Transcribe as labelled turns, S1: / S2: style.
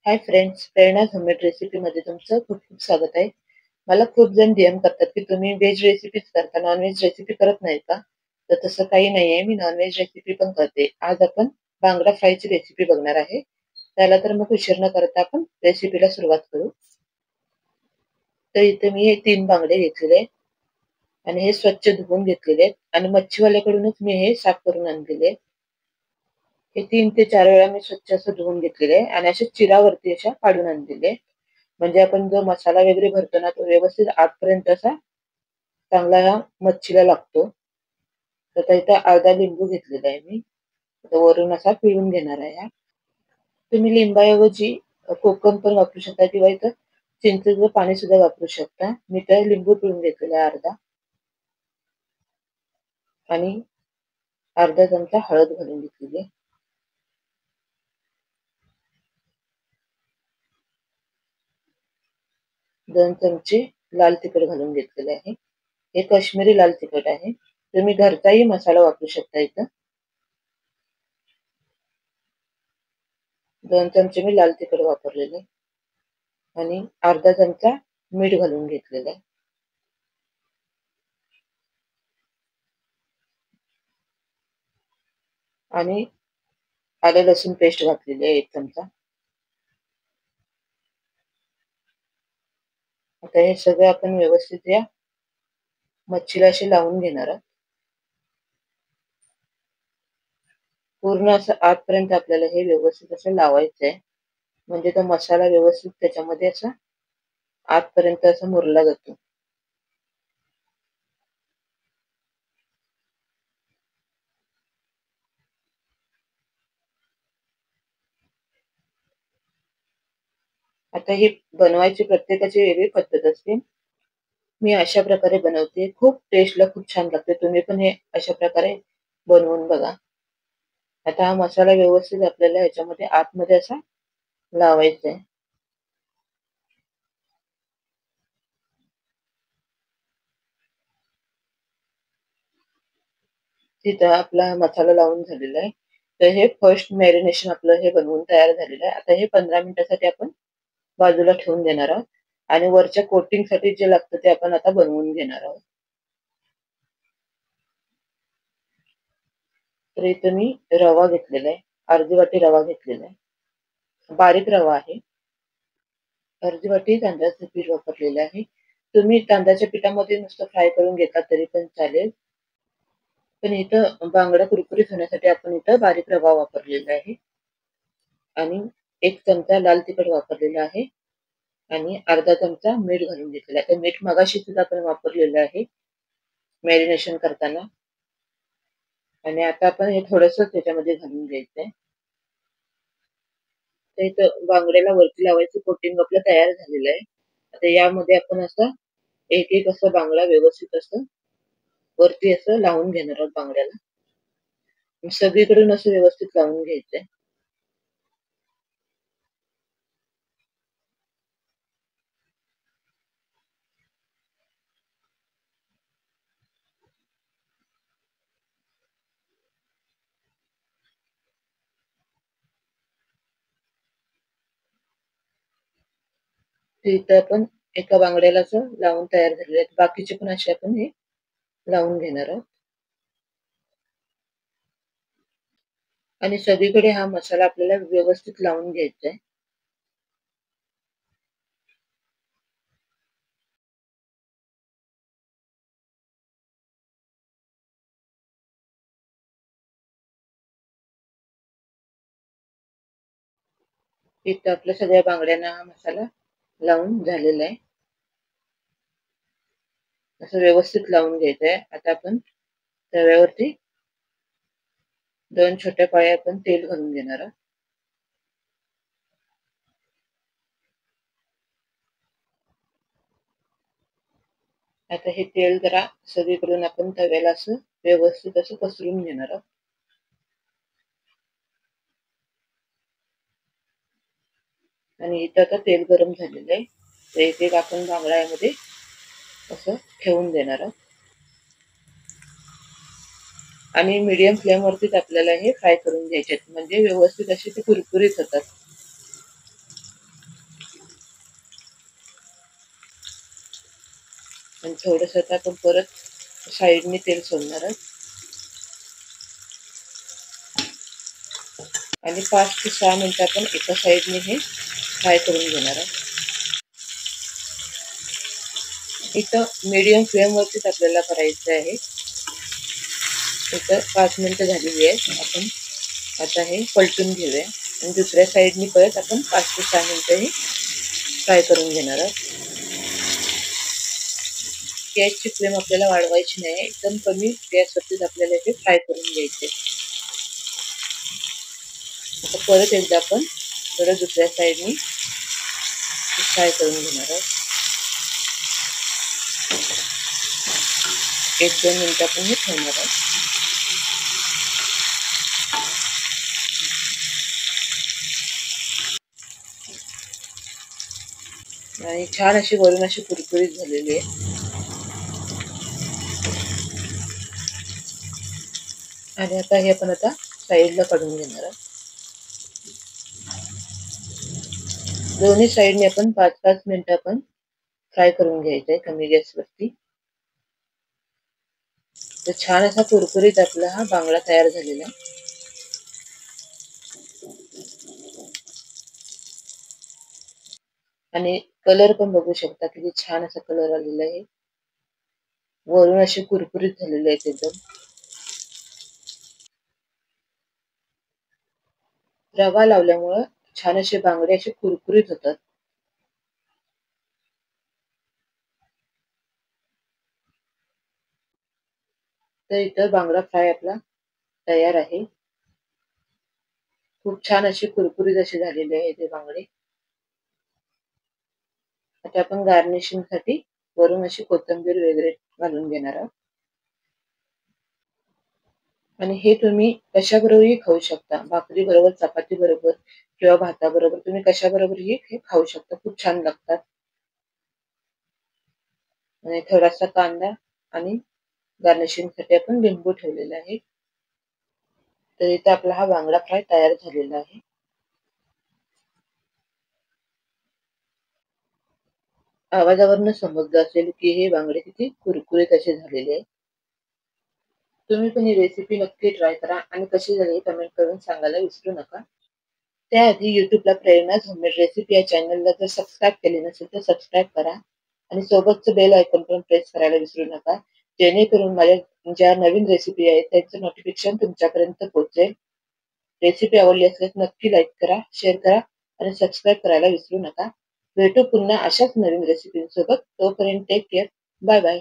S1: Hi friends, प्रेरणाज homemade रेसिपीमध्ये तुमचं खूप खूप स्वागत आहे. मला खूप जण डीएम करतात की तुम्ही व्हेज रेसिपीज करता, नॉन-व्हेज रेसिपी करत नाही का? तर तसं काही नाहीये. मी नॉन-व्हेज रेसिपी पण करते. आज आपण बांगडा फ्रायची रेसिपी बघणार आहे. त्याला तर मग उशीर न करता आपण रेसिपीला सुरुवात करू. तर इथे मी हे 3 बांगडे घेतलेले आहेत आणि हे स्वच्छ धुवून घेतलेले आहेत आणि मच्छीवाल्याकडूनच मी हे साफ करून आणलेले आहेत. हे 3 ते 4 वेळा मी स्वच्छ असं धुवून घेतलेले आहे आणि अशा चिरावरती अशा काढून आणलेले आहे. म्हणजे आपण जो मसाला वगैरे भरतो ना, तो व्यवस्थित आतपर्यंत असा चांगला ह्या मच्छीला लागतो. तर आता इथं अर्धा लिंबू घेतलेला आहे मी. आता वरून असा पिळून घेणार आहे हा. तुम्ही लिंबाऐवजी कोकम पण वापरू शकता किंवा इथं चिंचेचं पाणी सुद्धा वापरू शकता. मी तर लिंबू पिळून घेतलेला आहे अर्धा आणि अर्धा चमचा हळद घालून घेतलेली आहे. 2 चमचे लाल तिखट घालून घेतलेले आहे. हे काश्मीरी लाल तिखट आहे. तुम्ही घरचाही मसाला वापरू शकता इथं. 2 चमचे मी लाल तिखट वापरलेले आणि अर्धा चमचा मीठ घालून घेतलेलं आहे आणि आलं लसूण पेस्ट घातलेली आहे 1 चमचा. आता हे सगळं आपण व्यवस्थित या मच्छीला असे लावून घेणार आहोत. पूर्ण असं आतपर्यंत आपल्याला हे व्यवस्थित असं लावायचं आहे. म्हणजे तो मसाला व्यवस्थित त्याच्यामध्ये असा आतपर्यंत असा मुरला जातो. आता ही बनवायची प्रत्येकाची वेगळी पद्धत असते. मी अशा प्रकारे बनवते. खूप टेस्टला खूप छान लागते. तुम्ही पण हे अशा प्रकारे बनवून बघा. आता हा मसाला व्यवस्थित आपल्याला ह्याच्यामध्ये आतमध्ये असा लावायचा आहे. तिथं आपला मसाला लावून झालेला आहे. तर हे फर्स्ट मॅरिनेशन आपलं हे बनवून तयार झालेलं आहे. आता हे 15 मिनिटासाठी आपण बाजूला ठेवून देणार आहोत आणि वरच्या कोटिंगसाठी जे लागतं ते आपण आता बनवून घेणार आहोत. तर इथं मी रवा घेतलेला आहे. अर्धी वाटी रवा घेतलेला आहे. बारीक रवा आहे. अर्धी वाटी तांदळाचं पीठ वापरलेलं आहे. तुम्ही तांदळाच्या पिठामध्ये नुसतं फ्राय करून घेतला तरी पण चालेल. पण इथं बांगडा कुरकुरीत होण्यासाठी आपण इथं बारीक रवा वापरलेला आहे आणि 1 चमचा लाल तिखट वापरलेला आहे आणि अर्धा चमचा मीठ घालून घेतलेलं आहे. तर मीठ मगाशी सुद्धा आपण वापरलेलं आहे मॅरिनेशन करताना आणि आता आपण हे थोडंसं त्याच्यामध्ये घालून घ्यायचंय. तर इथं बांगड्याला वरती लावायचं कोटिंग आपलं तयार झालेलं आहे. आता यामध्ये आपण असं एक-एक असं बांगडा व्यवस्थित असं वरती असं लावून घेणार आहोत बांगड्याला. सगळीकडून असं व्यवस्थित लावून घ्यायचंय. तर इथं आपण एका बांगड्याला असं लावून तयार झालेले आहेत. बाकीचे पण असे आपण हे लावून घेणार आहोत आणि सगळीकडे हा मसाला आपल्याला व्यवस्थित लावून घ्यायचा आहे. इथं आपल्या सगळ्या बांगड्यांना हा मसाला लावून झालेला आहे. असं व्यवस्थित लावून घ्यायचं आहे. आता आपण तव्यावरती 2 छोट्या पाळ्या आपण तेल घालून घेणार आहोत. आता हे तेल जरा सगळीकडून आपण तव्याला असं व्यवस्थित असं पसरून घेणार आहोत. आणि इथं आता तेल गरम झालेलं आहे. तर एक-एक आपण बांगडा यामध्ये असं ठेवून देणार आहोत. आणि मीडियम फ्लेमवरतीच आपल्याला हे फ्राय करून घ्यायचे आहेत. म्हणजे व्यवस्थित असे ते कुरकुरीत होतात. आणि थोडंसं आता आपण परत साईडने तेल सोडणार आहोत आणि 5 ते 6 मिनिटं आपण एका साईडने हे फ्राय करून घेणार आहोत. इथं मीडियम फ्लेमवरतीच आपल्याला करायचं आहे. इथं 5 मिनिटं झालेली आहेत. आपण आता हे पलटून घेऊया आणि दुसऱ्या साईडने परत आपण 5 ते 6 मिनिटं हे फ्राय करून घेणार आहोत. गॅसची फ्लेम आपल्याला वाढवायची नाही, एकदम कमी गॅसवरतीच आपल्याला हे फ्राय करून घ्यायचे. आता परत एकदा आपण थोडं दुसऱ्या साईडने फ्राय करून घेणार आहोत. 1-2 मिनिटं आपण हे ठेवणार आहोत. आणि छान अशी वरून अशी कुरकुरीत झालेली आहे. आणि आता हे आपण आता साईडला काढून घेणार आहोत. दोन्ही साईडने आपण 5-5 मिनिटं आपण फ्राय करून घ्यायचं आहे कमी गॅसवरती. तर छान असा कुरकुरीत आपला हा बांगडा तयार झालेला आहे. आणि कलर पण बघू शकता किती छान असा कलर आलेला आहे. वरून असे कुरकुरीत झालेले आहेत एकदम. रवा लावल्यामुळं छान असे बांगडे असे कुरकुरीत होतात. तर इथं बांगडा फ्राय आपला तयार आहे. खूप छान असे कुरकुरीत असे झालेले आहेत हे बांगडे. आता आपण गार्निशिंगसाठी वरून अशी कोथिंबीर वगैरे घालून घेणार आहोत. आणि हे तुम्ही कशाबरोबरही खाऊ शकता. भाकरी बरोबर, चपाती बरोबर किंवा भाताबरोबर तुम्ही कशाबरोबरही हे खाऊ शकता. खूप छान लागतात. आणि थोडासा कांदा आणि गार्निशिंगसाठी आपण लिंबू ठेवलेला आहे. तर इथे आपला हा बांगडा फ्राय तयार झालेला आहे. आवाजावरून समजलं असेल की हे बांगडे किती कुरकुरीत असे झालेले आहे. तुम्ही पण ही रेसिपी नक्की ट्राय करा आणि कशी झाली कमेंट करून सांगायला विसरू नका. त्याआधी YouTubeला प्रेरणाच होममेड रेसिपी या चॅनलला जर सबस्क्राईब केले नसेल तर सबस्क्राईब करा आणि सोबतचं बेल आयकॉन पण प्रेस करायला विसरू नका. जेणेकरून माझ्या ज्या नवीन रेसिपी आहेत त्यांचं नोटिफिकेशन तुमच्यापर्यंत पोहोचेल. रेसिपी आवडली असल्यास नक्की लाईक करा, शेअर करा आणि सबस्क्राईब करायला विसरू नका. भेटू पुन्हा अशाच नवीन रेसिपींसोबत. तोपर्यंत टेक केअर. Bye bye.